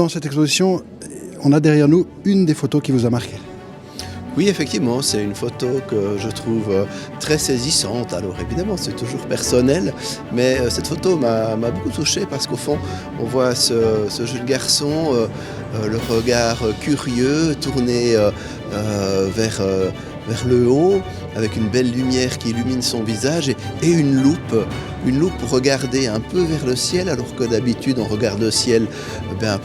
Dans cette exposition, on a derrière nous une des photos qui vous a marqué. Oui, effectivement, c'est une photo que je trouve très saisissante. Alors évidemment, c'est toujours personnel, mais cette photo m'a beaucoup touché parce qu'au fond, on voit ce jeune garçon, le regard curieux, tourné vers le haut, avec une belle lumière qui illumine son visage et une loupe pour regarder un peu vers le ciel, alors que d'habitude on regarde le ciel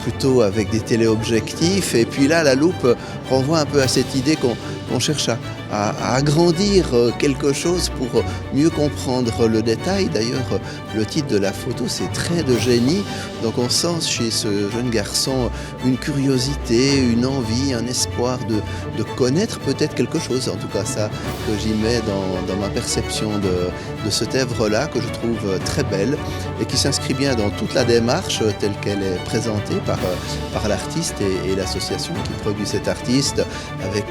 plutôt avec des téléobjectifs. Et puis là, la loupe renvoie un peu à cette idée qu'on cherche à agrandir quelque chose pour mieux comprendre le détail. D'ailleurs, le titre de la photo, c'est Traits de génie. Donc on sent chez ce jeune garçon une curiosité, une envie, un espoir de connaître peut-être quelque chose. En tout cas, ça que j'y mets dans ma perception de cette œuvre-là, que je trouve très belle et qui s'inscrit bien dans toute la démarche telle qu'elle est présentée par l'artiste et l'association qui produit cet artiste, avec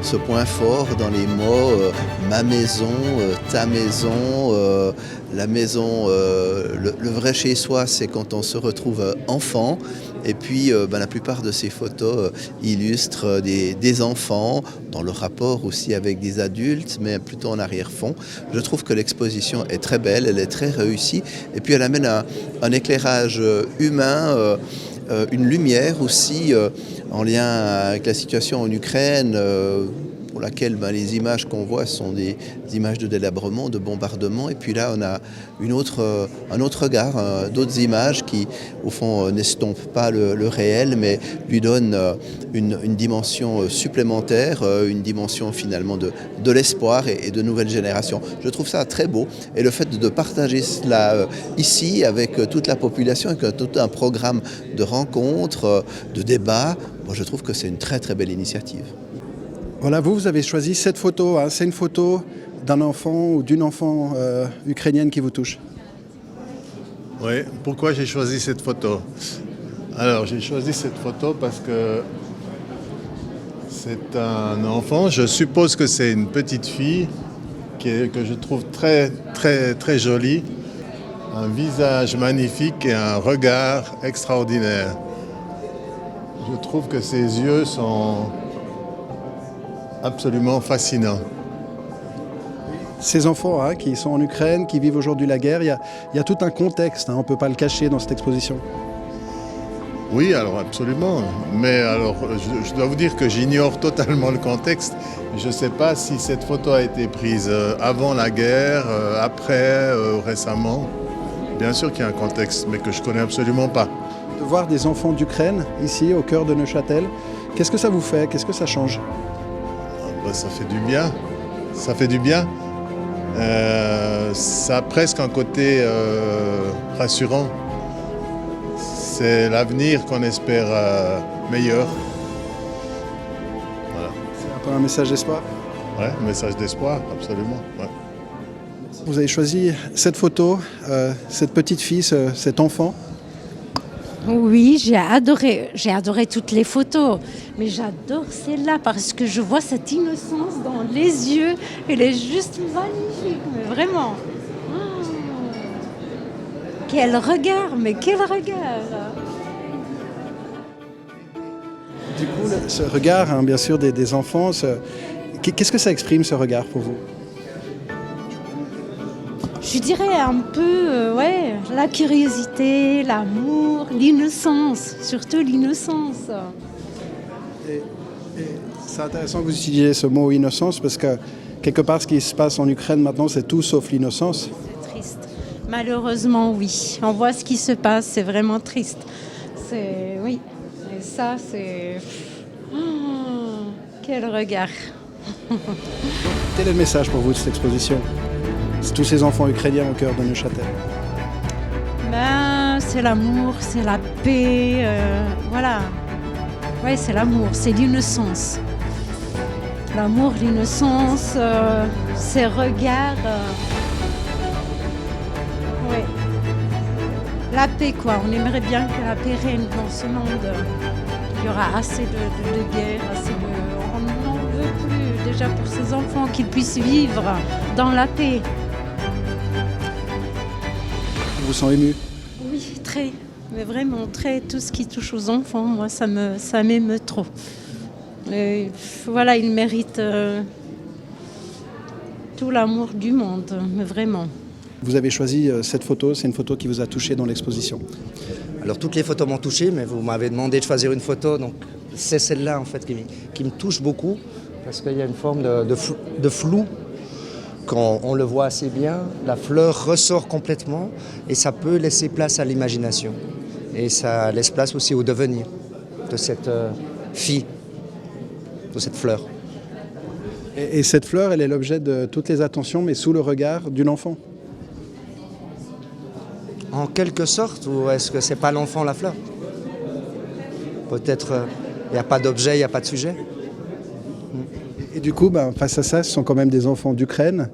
ce point fort dans les mots ma maison, ta maison, la maison, le vrai chez soi, c'est quand on se retrouve enfant. Et puis la plupart de ces photos illustrent des enfants dans le rapport aussi avec des adultes, mais plutôt en arrière-fond. Je trouve que l'exposition est très belle, elle est très réussie et puis elle amène un éclairage humain, une lumière aussi en lien avec la situation en Ukraine, pour laquelle les images qu'on voit sont des images de délabrement, de bombardement. Et puis là, on a un autre regard, d'autres images qui, au fond, n'estompent pas le réel, mais lui donnent une dimension supplémentaire, une dimension finalement de l'espoir et de nouvelles générations. Je trouve ça très beau. Et le fait de partager cela ici avec toute la population, avec tout un programme de rencontres, de débats, je trouve que c'est une très très belle initiative. Voilà, vous avez choisi cette photo. C'est une photo d'un enfant ou d'une enfant ukrainienne qui vous touche. Oui, pourquoi j'ai choisi cette photo? Alors, j'ai choisi cette photo parce que c'est un enfant, je suppose que c'est une petite fille que je trouve très, très, très jolie. Un visage magnifique et un regard extraordinaire. Je trouve que ses yeux sont absolument fascinant. Ces enfants qui sont en Ukraine, qui vivent aujourd'hui la guerre, il y a tout un contexte, on ne peut pas le cacher dans cette exposition. Oui, alors absolument. Mais alors, je dois vous dire que j'ignore totalement le contexte. Je ne sais pas si cette photo a été prise avant la guerre, après, récemment. Bien sûr qu'il y a un contexte, mais que je ne connais absolument pas. De voir des enfants d'Ukraine, ici, au cœur de Neuchâtel, qu'est-ce que ça vous fait? Qu'est-ce que ça change? Ça fait du bien. Ça fait du bien. Ça a presque un côté rassurant. C'est l'avenir qu'on espère meilleur. Voilà. C'est un peu un message d'espoir? Oui, un message d'espoir, absolument. Ouais. Vous avez choisi cette photo, cette petite fille, cet enfant. Oui, j'ai adoré toutes les photos, mais j'adore celle-là parce que je vois cette innocence dans les yeux, elle est juste magnifique, mais vraiment. Oh, quel regard, mais quel regard! Du coup, ce regard, bien sûr, des enfants, qu'est-ce que ça exprime, ce regard, pour vous? Je dirais un peu, la curiosité, l'amour, l'innocence, surtout l'innocence. Et c'est intéressant que vous utilisiez ce mot innocence parce que quelque part ce qui se passe en Ukraine maintenant c'est tout sauf l'innocence. C'est triste. Malheureusement oui. On voit ce qui se passe, c'est vraiment triste. Oui. Et ça c'est... Oh, quel regard. Quel est le message pour vous de cette exposition? C'est tous ces enfants ukrainiens au cœur de Neuchâtel. C'est l'amour, c'est la paix, voilà. Oui, c'est l'amour, c'est l'innocence. L'amour, l'innocence, ces regards. Oui. La paix, quoi. On aimerait bien que la paix règne dans ce monde. Il y aura assez de guerre, on n'en veut plus déjà pour ces enfants qu'ils puissent vivre dans la paix. Vous vous sentez ému? Oui, très. Mais vraiment, tout ce qui touche aux enfants, moi, ça m'émeut trop. Et voilà, il mérite tout l'amour du monde, mais vraiment. Vous avez choisi cette photo, c'est une photo qui vous a touché dans l'exposition. Alors toutes les photos m'ont touché, mais vous m'avez demandé de choisir une photo, donc c'est celle-là en fait qui me touche beaucoup, parce qu'il y a une forme de flou. Quand on le voit assez bien, la fleur ressort complètement et ça peut laisser place à l'imagination. Et ça laisse place aussi au devenir de cette fille, de cette fleur. Et cette fleur, elle est l'objet de toutes les attentions, mais sous le regard d'une enfant. En quelque sorte, ou est-ce que c'est pas l'enfant la fleur? Peut-être il n'y a pas d'objet, il n'y a pas de sujet. Et du coup, face à ça, ce sont quand même des enfants d'Ukraine,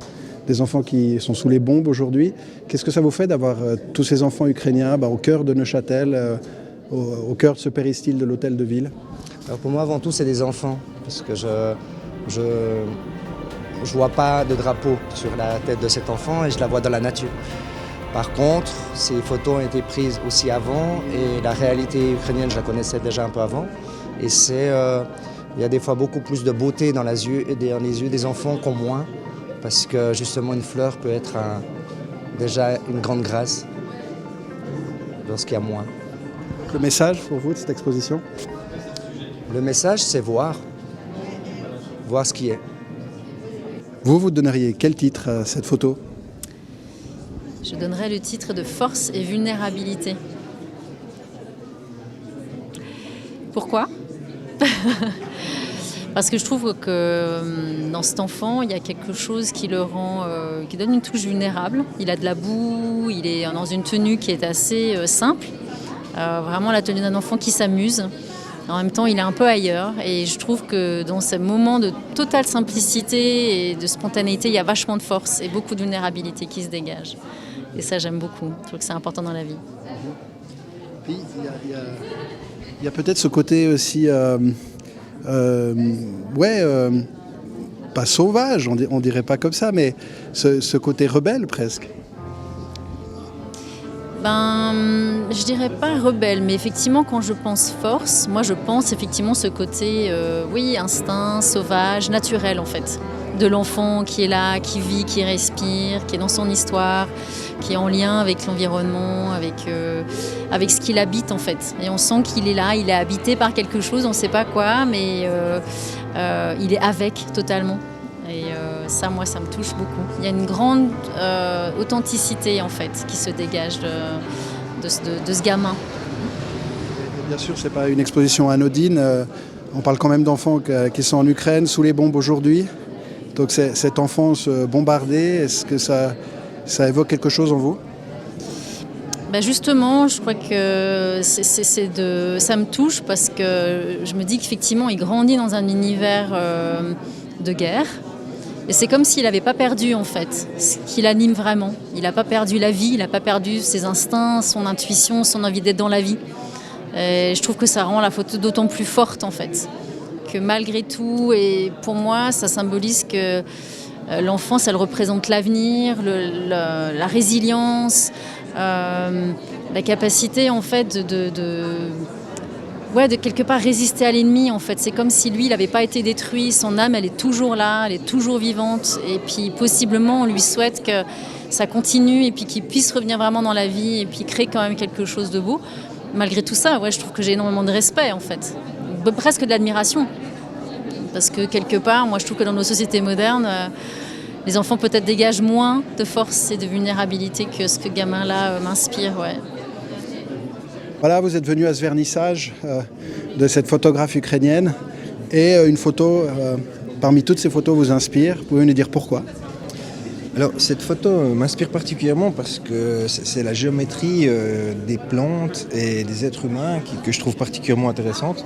des enfants qui sont sous les bombes aujourd'hui. Qu'est-ce que ça vous fait d'avoir tous ces enfants ukrainiens au cœur de Neuchâtel, au cœur de ce péristyle de l'hôtel de ville? Alors pour moi, avant tout, c'est des enfants, parce que je vois pas de drapeau sur la tête de cet enfant et je la vois dans la nature. Par contre, ces photos ont été prises aussi avant et la réalité ukrainienne, je la connaissais déjà un peu avant. Et il y a des fois beaucoup plus de beauté dans les yeux des enfants qu'au moins, parce que justement une fleur peut être déjà une grande grâce lorsqu'il y a moins. Le message pour vous de cette exposition? Le message, c'est voir ce qui est. Vous donneriez quel titre à cette photo? Je donnerais le titre de Force et vulnérabilité. Pourquoi? Parce que je trouve que dans cet enfant, il y a quelque chose qui le rend, qui donne une touche vulnérable. Il a de la boue, il est dans une tenue qui est assez simple. Vraiment la tenue d'un enfant qui s'amuse. En même temps, il est un peu ailleurs. Et je trouve que dans ces moments de totale simplicité et de spontanéité, il y a vachement de force et beaucoup de vulnérabilité qui se dégage. Et ça, j'aime beaucoup. Je trouve que c'est important dans la vie. Puis, il y a peut-être ce côté aussi, pas sauvage, on dirait pas comme ça, mais ce côté rebelle presque. Je dirais pas rebelle, mais effectivement, quand je pense force, moi je pense effectivement ce côté, instinct, sauvage, naturel en fait, de l'enfant qui est là, qui vit, qui respire, qui est dans son histoire, qui est en lien avec l'environnement, avec ce qu'il habite en fait. Et on sent qu'il est là, il est habité par quelque chose, on ne sait pas quoi, mais il est avec totalement. Et ça, moi, ça me touche beaucoup. Il y a une grande authenticité en fait qui se dégage de ce gamin. Et bien sûr, c'est pas une exposition anodine. On parle quand même d'enfants qui sont en Ukraine sous les bombes aujourd'hui. Donc cette enfance bombardée, est-ce que ça évoque quelque chose en vous? Justement, je crois que ça me touche parce que je me dis qu'effectivement, il grandit dans un univers de guerre. Et c'est comme s'il n'avait pas perdu en fait ce qui l'anime vraiment. Il n'a pas perdu la vie, il n'a pas perdu ses instincts, son intuition, son envie d'être dans la vie. Et je trouve que ça rend la photo d'autant plus forte en fait. Que malgré tout, et pour moi, ça symbolise que l'enfance, elle représente l'avenir, la résilience, la capacité en fait de quelque part résister à l'ennemi en fait. C'est comme si lui, il n'avait pas été détruit, son âme, elle est toujours là, elle est toujours vivante. Et puis possiblement, on lui souhaite que ça continue et puis qu'il puisse revenir vraiment dans la vie et puis créer quand même quelque chose de beau. Malgré tout ça, je trouve que j'ai énormément de respect en fait, presque de l'admiration. Parce que quelque part, moi je trouve que dans nos sociétés modernes, les enfants peut-être dégagent moins de force et de vulnérabilité que ce gamin-là m'inspire. Ouais. Voilà, vous êtes venu à ce vernissage de cette photographe ukrainienne et une photo, parmi toutes ces photos, vous inspire. Vous pouvez nous dire pourquoi? Alors cette photo m'inspire particulièrement parce que c'est la géométrie des plantes et des êtres humains que je trouve particulièrement intéressante.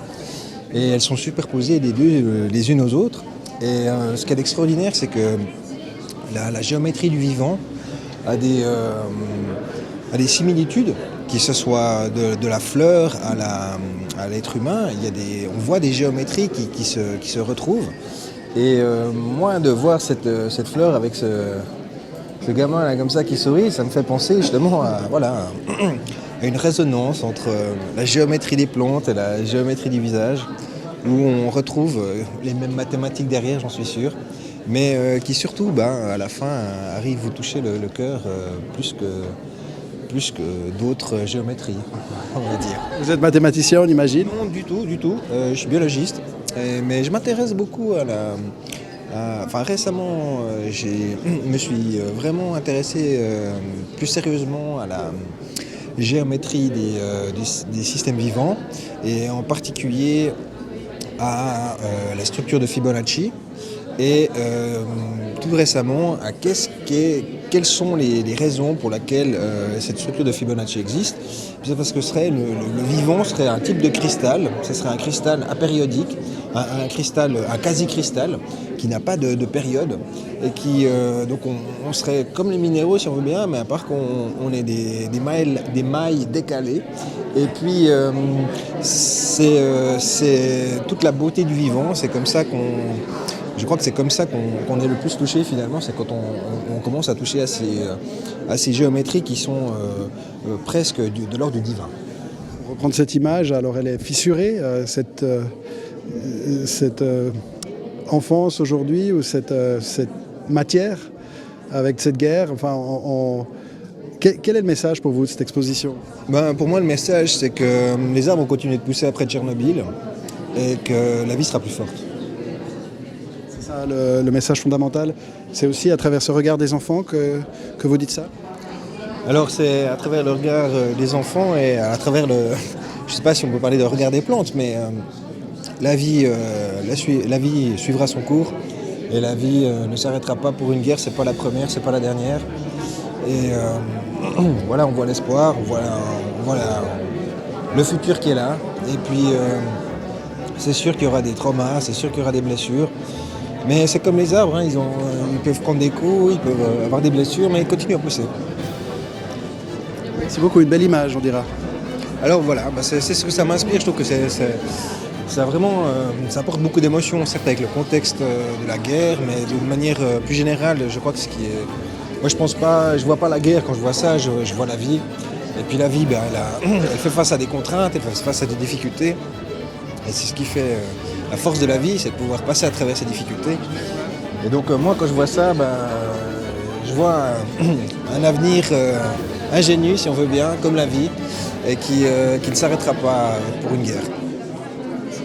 Et elles sont superposées les deux les unes aux autres. Et ce qu'il y a d'extraordinaire, c'est que la géométrie du vivant a des similitudes, que ce soit de la fleur à l'être humain. On voit des géométries qui se retrouvent. Et moi, de voir cette fleur avec ce gamin là comme ça qui sourit, ça me fait penser justement à à une résonance entre la géométrie des plantes et la géométrie du visage, où on retrouve les mêmes mathématiques derrière, j'en suis sûr, mais qui surtout, à la fin, arrive vous toucher le cœur plus que d'autres géométries, on va dire. Vous êtes mathématicien, on imagine? Non, du tout. Je suis biologiste, mais je m'intéresse beaucoup récemment, je me suis vraiment intéressé plus sérieusement à la géométrie des systèmes vivants, et en particulier à la structure de Fibonacci, et tout récemment à quelles sont les raisons pour lesquelles cette structure de Fibonacci existe. C'est parce que le vivant serait un type de cristal, ce serait un cristal apériodique, un quasi-cristal qui n'a pas de période, et qui donc on serait comme les minéraux si on veut bien, mais à part qu'on est des mailles décalées. Et puis c'est toute la beauté du vivant. Je crois que c'est comme ça qu'on est le plus touché finalement, c'est quand on commence à toucher à ces géométries qui sont presque de l'ordre du divin. Pour reprendre cette image, alors elle est fissurée, cette enfance aujourd'hui, ou cette matière avec cette guerre. Quel est le message pour vous de cette exposition? Pour moi, le message, c'est que les arbres ont continué de pousser après Tchernobyl et que la vie sera plus forte. C'est ça le message fondamental? C'est aussi à travers ce regard des enfants que vous dites ça? Alors c'est à travers le regard des enfants et à travers je ne sais pas si on peut parler de regard des plantes, mais la vie suivra son cours, et la vie ne s'arrêtera pas pour une guerre. C'est pas la première, c'est pas la dernière. Et voilà, on voit l'espoir, on voit le futur qui est là. Et puis c'est sûr qu'il y aura des traumas, c'est sûr qu'il y aura des blessures. Mais c'est comme les arbres, ils peuvent prendre des coups, ils peuvent avoir des blessures, mais ils continuent à pousser. C'est beaucoup une belle image, on dira. Alors voilà, c'est ce que ça m'inspire. Je trouve que ça apporte beaucoup d'émotions, certes avec le contexte de la guerre, mais d'une manière plus générale, je crois que moi je vois pas la guerre quand je vois ça, je vois la vie. Et puis la vie, elle fait face à des contraintes, elle fait face à des difficultés. Et c'est ce qui fait la force de la vie, c'est de pouvoir passer à travers ces difficultés. Et donc moi quand je vois ça, je vois un avenir ingénu, si on veut bien, comme la vie, et qui ne s'arrêtera pas pour une guerre.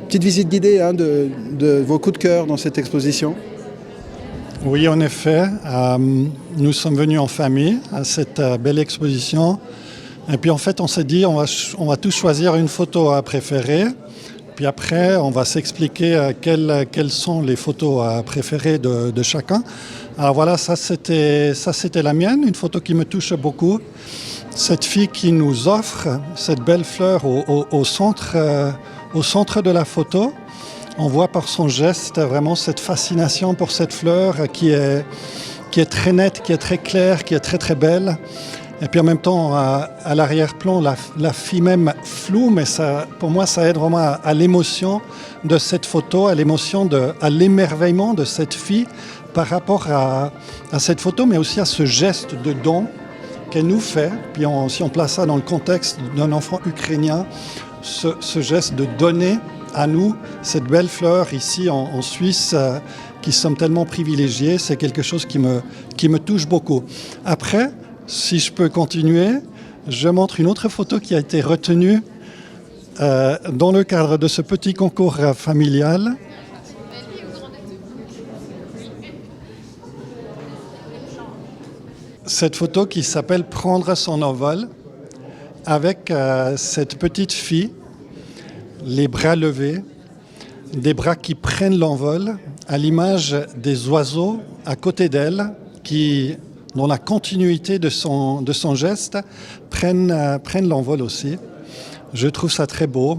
Petite visite guidée de vos coups de cœur dans cette exposition. Oui, en effet. Nous sommes venus en famille à cette belle exposition. Et puis en fait, on s'est dit, on va tous choisir une photo préférée. Puis après, on va s'expliquer quelles sont les photos préférées de chacun. Alors voilà, ça c'était la mienne, une photo qui me touche beaucoup. Cette fille qui nous offre cette belle fleur au centre de la photo. On voit par son geste vraiment cette fascination pour cette fleur qui est très nette, qui est très claire, qui est très très belle. Et puis en même temps, à l'arrière-plan, la fille même floue, mais ça, pour moi, ça aide vraiment à l'émotion de cette photo, à l'émerveillement de cette fille par rapport à cette photo, mais aussi à ce geste de don qu'elle nous fait. Puis si on place ça dans le contexte d'un enfant ukrainien, ce geste de donner à nous cette belle fleur ici en Suisse, qui sommes tellement privilégiés, c'est quelque chose qui me touche beaucoup. Après, si je peux continuer, je montre une autre photo qui a été retenue dans le cadre de ce petit concours familial. Cette photo qui s'appelle « Prendre son envol » avec cette petite fille, les bras levés, des bras qui prennent l'envol, à l'image des oiseaux à côté d'elle, dont la continuité de son geste prennent l'envol aussi. Je trouve ça très beau,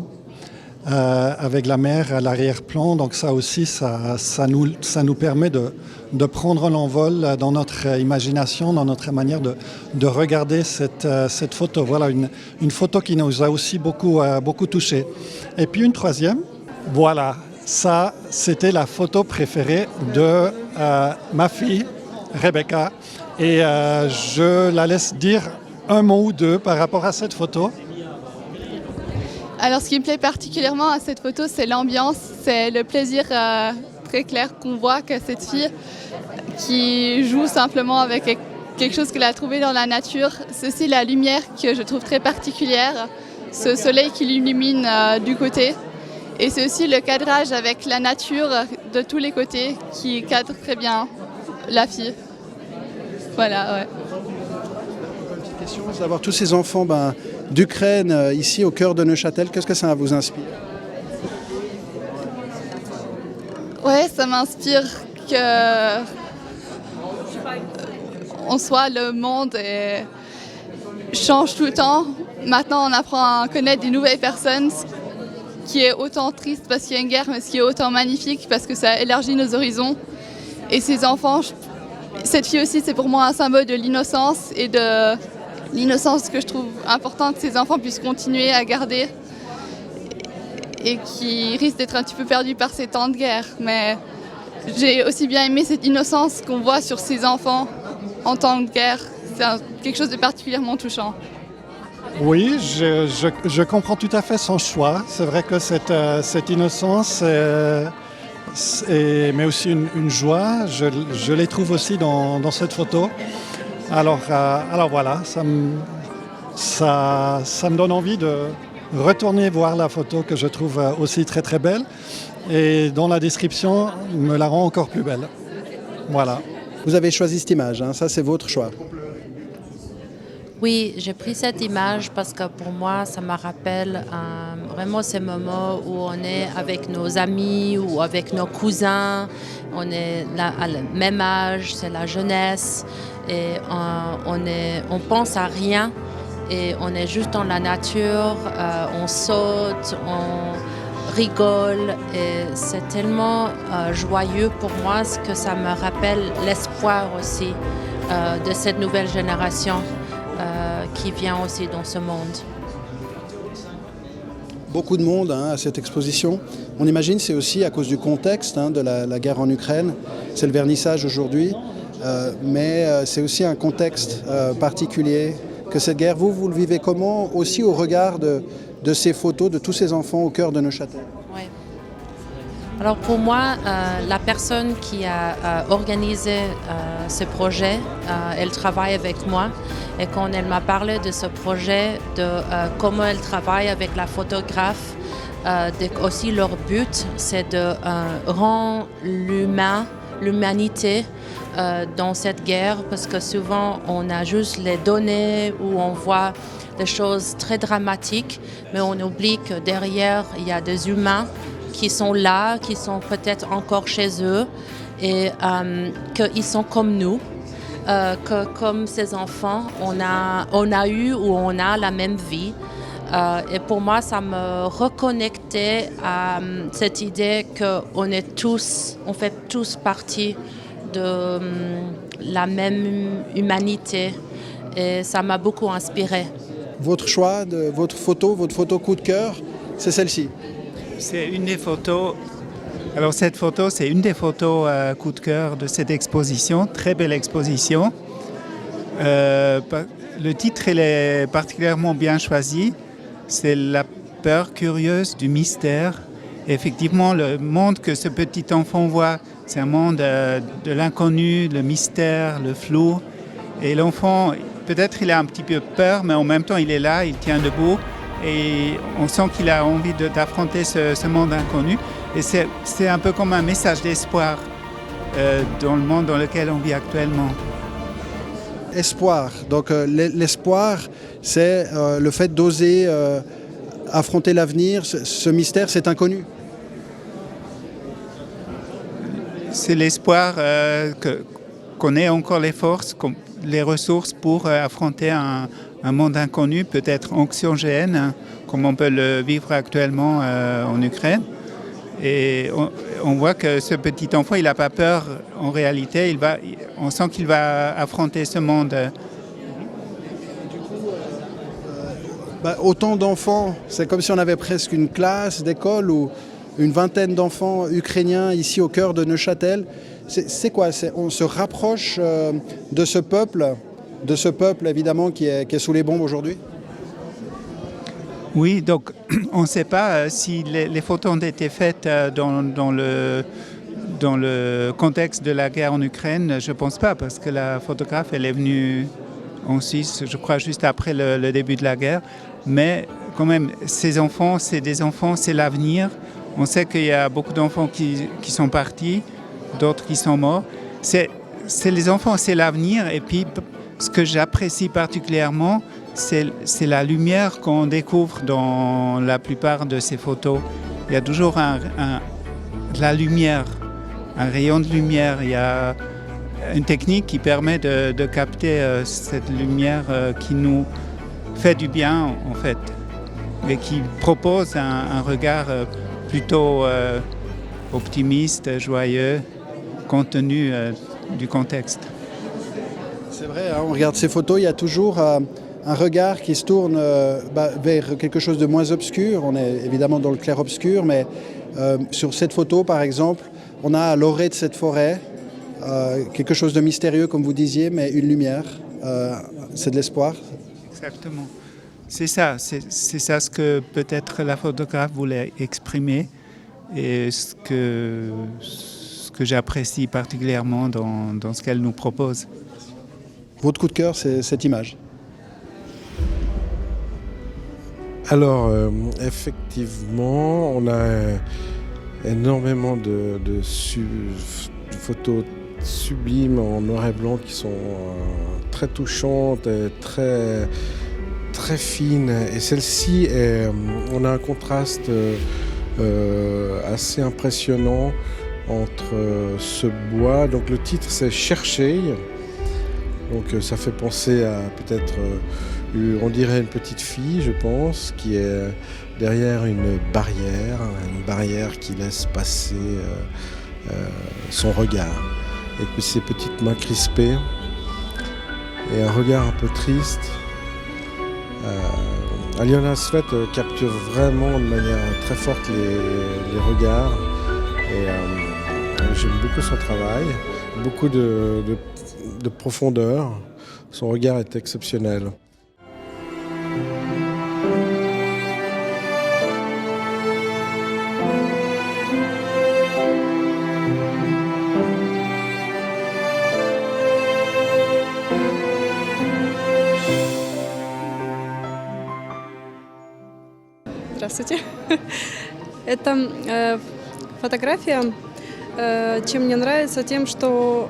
avec la mer à l'arrière-plan. Donc ça aussi, ça nous permet de prendre l'envol dans notre imagination, dans notre manière de regarder cette photo. Voilà, une photo qui nous a aussi beaucoup touchés. Et puis une troisième, voilà, ça c'était la photo préférée de ma fille, Rebecca. Et je la laisse dire un mot ou deux par rapport à cette photo. Alors ce qui me plaît particulièrement à cette photo, c'est l'ambiance, c'est le plaisir très clair qu'on voit que cette fille qui joue simplement avec quelque chose qu'elle a trouvé dans la nature. C'est aussi la lumière que je trouve très particulière, ce soleil qui l'illumine du côté. Et c'est aussi le cadrage avec la nature de tous les côtés qui cadre très bien la fille. Voilà, ouais. Petite question, d'avoir tous ces enfants d'Ukraine ici au cœur de Neuchâtel, qu'est-ce que ça vous inspire? Ouais, ça m'inspire que en soi le monde change tout le temps. Maintenant, on apprend à connaître des nouvelles personnes, ce qui est autant triste parce qu'il y a une guerre, mais ce qui est autant magnifique parce que ça élargit nos horizons. Et ces enfants, cette fille aussi, c'est pour moi un symbole de l'innocence et de l'innocence que je trouve important que ces enfants puissent continuer à garder et qui risquent d'être un petit peu perdus par ces temps de guerre. Mais j'ai aussi bien aimé cette innocence qu'on voit sur ces enfants en temps de guerre. C'est quelque chose de particulièrement touchant. Oui, je comprends tout à fait son choix. C'est vrai que cette innocence, mais aussi une joie, je les trouve aussi dans cette photo. Alors voilà, ça me donne envie de retourner voir la photo que je trouve aussi très très belle et dont la description me la rend encore plus belle. Voilà. Vous avez choisi cette image, hein, ça c'est votre choix. Oui, j'ai pris cette image parce que pour moi, ça me rappelle vraiment ces moments où on est avec nos amis ou avec nos cousins. On est là à le même âge, c'est la jeunesse et on pense à rien et on est juste dans la nature, on saute, on rigole et c'est tellement joyeux pour moi ce que ça me rappelle l'espoir aussi de cette nouvelle génération. Qui vient aussi dans ce monde. Beaucoup de monde à cette exposition. On imagine c'est aussi à cause du contexte de la guerre en Ukraine. C'est le vernissage aujourd'hui, mais c'est aussi un contexte particulier que cette guerre. Vous le vivez comment aussi au regard de ces photos de tous ces enfants au cœur de Neuchâtel? Oui. Alors pour moi, la personne qui a organisé ce projet, elle travaille avec moi. Et quand elle m'a parlé de ce projet, de comment elle travaille avec la photographe, aussi leur but, c'est de rendre l'humanité dans cette guerre, parce que souvent on a juste les données où on voit des choses très dramatiques, mais on oublie que derrière il y a des humains qui sont là, qui sont peut-être encore chez eux et qu'ils sont comme nous. Que comme ces enfants, on a eu ou on a la même vie. Et pour moi, ça me reconnectait à cette idée qu'on on fait tous partie de la même humanité. Et ça m'a beaucoup inspirée. Votre choix, votre photo coup de cœur, c'est celle-ci? C'est une des photos. Alors cette photo, c'est une des photos coup de cœur de cette exposition, très belle exposition. Le titre il est particulièrement bien choisi, c'est la peur curieuse du mystère. Et effectivement, le monde que ce petit enfant voit, c'est un monde de l'inconnu, le mystère, le flou. Et l'enfant, peut-être il a un petit peu peur, mais en même temps il est là, il tient debout et on sent qu'il a envie d'affronter ce monde inconnu. Et c'est un peu comme un message d'espoir dans le monde dans lequel on vit actuellement. Espoir. Donc l'espoir, c'est le fait d'oser affronter l'avenir, ce mystère, c'est inconnu. C'est l'espoir qu'on ait encore les forces, les ressources pour affronter un monde inconnu, peut-être anxiogène, comme on peut le vivre actuellement en Ukraine. Et on voit que ce petit enfant, il n'a pas peur. En réalité, on sent qu'il va affronter ce monde. Du coup, autant d'enfants, c'est comme si on avait presque une classe d'école ou une vingtaine d'enfants ukrainiens ici au cœur de Neuchâtel. C'est quoi? On se rapproche de ce peuple évidemment qui est sous les bombes aujourd'hui? Oui, donc on ne sait pas si les photos ont été faites dans le contexte de la guerre en Ukraine. Je ne pense pas, parce que la photographe, elle est venue en Suisse, je crois, juste après le début de la guerre. Mais quand même, ces enfants, c'est des enfants, c'est l'avenir. On sait qu'il y a beaucoup d'enfants qui sont partis, d'autres qui sont morts. C'est les enfants, c'est l'avenir. Et puis, ce que j'apprécie particulièrement, c'est la lumière qu'on découvre dans la plupart de ces photos. Il y a toujours de la lumière, un rayon de lumière. Il y a une technique qui permet de capter cette lumière qui nous fait du bien, en fait, et qui propose un regard plutôt optimiste, joyeux, compte tenu du contexte. C'est vrai, hein, on regarde ces photos, il y a toujours un regard qui se tourne vers quelque chose de moins obscur. On est évidemment dans le clair-obscur, mais sur cette photo, par exemple, on a à l'orée de cette forêt quelque chose de mystérieux, comme vous disiez, mais une lumière. C'est de l'espoir. Exactement. C'est ça ce que peut-être la photographe voulait exprimer et ce que j'apprécie particulièrement dans ce qu'elle nous propose. Votre coup de cœur, c'est cette image. Alors, effectivement, on a énormément de photos sublimes en noir et blanc qui sont très touchantes et très, très fines. Et celle-ci, on a un contraste assez impressionnant entre ce bois. Donc le titre, c'est « Chercher ». Donc ça fait penser à peut-être, on dirait une petite fille, je pense, qui est derrière une barrière qui laisse passer son regard. Et puis ses petites mains crispées et un regard un peu triste. Aliona Svet capture vraiment de manière très forte les regards. Et j'aime beaucoup son travail, beaucoup de profondeur. Son regard est exceptionnel. Здравствуйте. Это фотография. Чем мне нравится, тем, что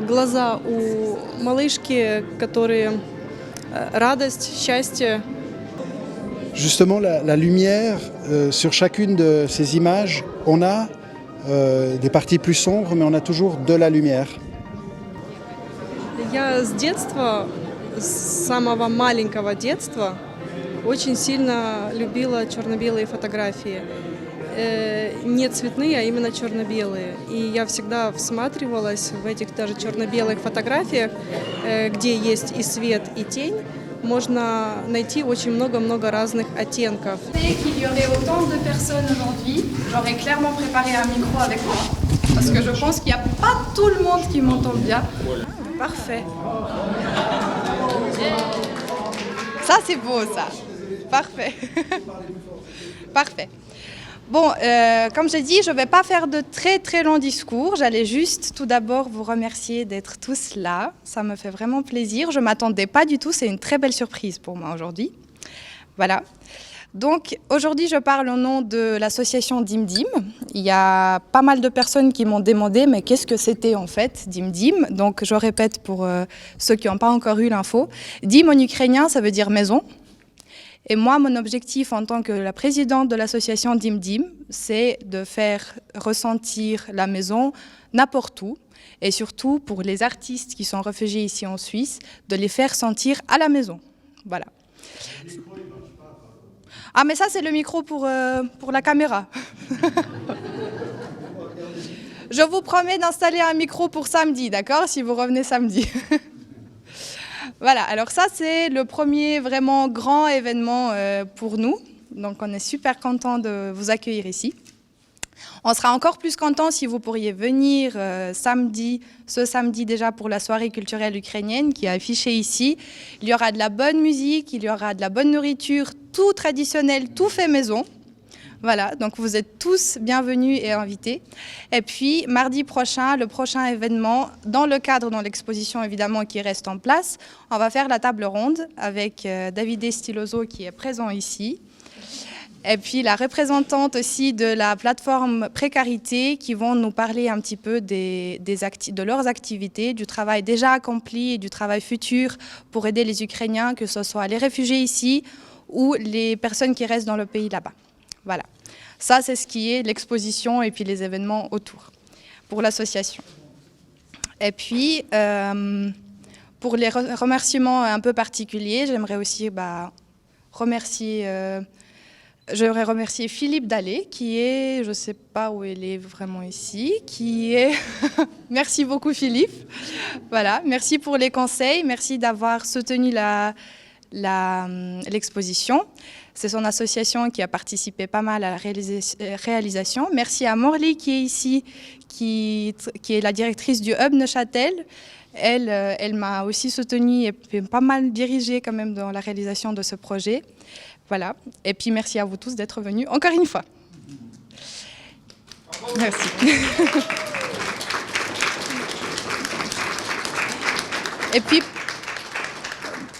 глаза у малышки, которые радость, счастье. Justement, la lumière, sur chacune de ces images, on a des parties plus sombres, mais on a toujours de la lumière. Я с детства, с самого маленького детства, очень сильно любила черно-белые фотографии. Не цветные, а именно черно-белые. И я всегда всматривалась в этих даже черно-белых фотографиях, где есть и свет, и тень. Можно найти очень много-много разных оттенков. Qu'il y aurait autant de personnes aujourd'hui, j'aurais clairement préparé un micro avec moi, parce que je pense qu'il n'y a pas tout le monde qui m'entend bien. Parfait. Ça, c'est beau, ça. Parfait. Parfait. Bon, comme j'ai dit, je ne vais pas faire de très très longs discours. J'allais juste tout d'abord vous remercier d'être tous là. Ça me fait vraiment plaisir. Je ne m'attendais pas du tout. C'est une très belle surprise pour moi aujourd'hui. Voilà. Donc aujourd'hui, je parle au nom de l'association DimDim. Il y a pas mal de personnes qui m'ont demandé mais qu'est-ce que c'était en fait DimDim. Donc je répète pour ceux qui n'ont pas encore eu l'info. Dim en ukrainien, ça veut dire maison. Et moi, mon objectif en tant que la présidente de l'association DimDim, c'est de faire ressentir la maison n'importe où. Et surtout, pour les artistes qui sont réfugiés ici en Suisse, de les faire sentir à la maison. Voilà. Ah, mais ça, c'est le micro pour la caméra. Je vous promets d'installer un micro pour samedi, d'accord? Si vous revenez samedi. Voilà, alors ça c'est le premier vraiment grand événement pour nous. Donc on est super content de vous accueillir ici. On sera encore plus content si vous pourriez venir ce samedi déjà pour la soirée culturelle ukrainienne qui est affichée ici. Il y aura de la bonne musique, il y aura de la bonne nourriture, tout traditionnel, tout fait maison. Voilà, donc vous êtes tous bienvenus et invités. Et puis, mardi prochain, le prochain événement, dans le cadre de l'exposition évidemment qui reste en place, on va faire la table ronde avec Davide Stiloso qui est présent ici. Et puis la représentante aussi de la plateforme Précarité qui vont nous parler un petit peu de leurs activités, du travail déjà accompli et du travail futur pour aider les Ukrainiens, que ce soit les réfugiés ici ou les personnes qui restent dans le pays là-bas. Voilà, ça c'est ce qui est l'exposition et puis les événements autour pour l'association. Et puis, pour les remerciements un peu particuliers, j'aimerais aussi j'aimerais remercier Philippe Dallet, qui est, je ne sais pas où il est vraiment ici, qui est... Merci beaucoup Philippe. Voilà, merci pour les conseils, merci d'avoir soutenu l'exposition. C'est son association qui a participé pas mal à la réalisation. Merci à Morley qui est ici, qui est la directrice du Hub Neuchâtel. Elle m'a aussi soutenue et pas mal dirigée quand même dans la réalisation de ce projet. Voilà. Et puis merci à vous tous d'être venus encore une fois. Merci. Et puis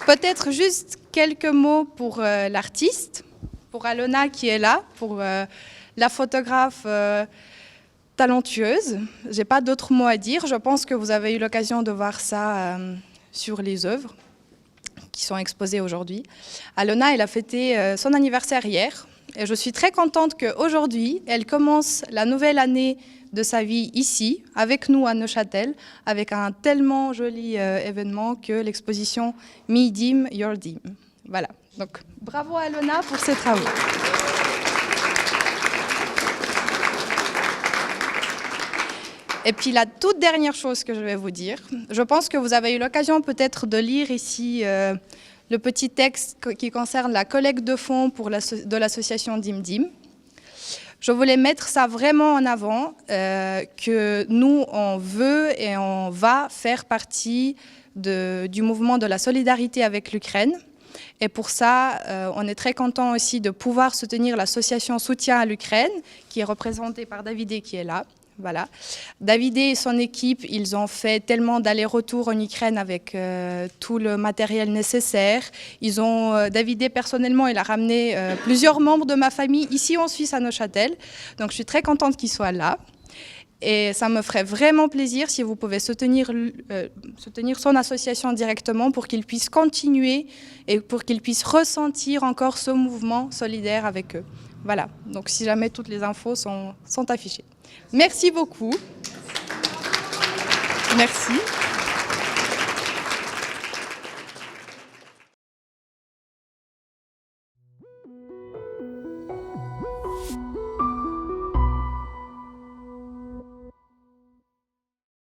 peut-être juste quelques mots pour l'artiste, pour Alona qui est là, pour la photographe talentueuse. Je n'ai pas d'autres mots à dire. Je pense que vous avez eu l'occasion de voir ça sur les œuvres qui sont exposées aujourd'hui. Alona, elle a fêté son anniversaire hier. Et je suis très contente qu'aujourd'hui, elle commence la nouvelle année de sa vie ici, avec nous à Neuchâtel, avec un tellement joli événement que l'exposition Me Dim, Your Dim. Voilà, donc bravo à Alona pour ses travaux. Et puis la toute dernière chose que je vais vous dire, je pense que vous avez eu l'occasion peut-être de lire ici le petit texte qui concerne la collecte de fonds de l'association Dim Dim. Je voulais mettre ça vraiment en avant, que nous, on veut et on va faire partie du mouvement de la solidarité avec l'Ukraine. Et pour ça, on est très content aussi de pouvoir soutenir l'association Soutien à l'Ukraine, qui est représentée par Davide qui est là. Voilà. Davide et son équipe, ils ont fait tellement d'allers-retours en Ukraine avec tout le matériel nécessaire. Davide, personnellement, il a ramené plusieurs membres de ma famille ici en Suisse, à Neuchâtel. Donc, je suis très contente qu'ils soient là. Et ça me ferait vraiment plaisir si vous pouvez soutenir son association directement pour qu'il puisse continuer et pour qu'il puisse ressentir encore ce mouvement solidaire avec eux. Voilà. Donc, si jamais toutes les infos sont affichées. Merci beaucoup. Merci.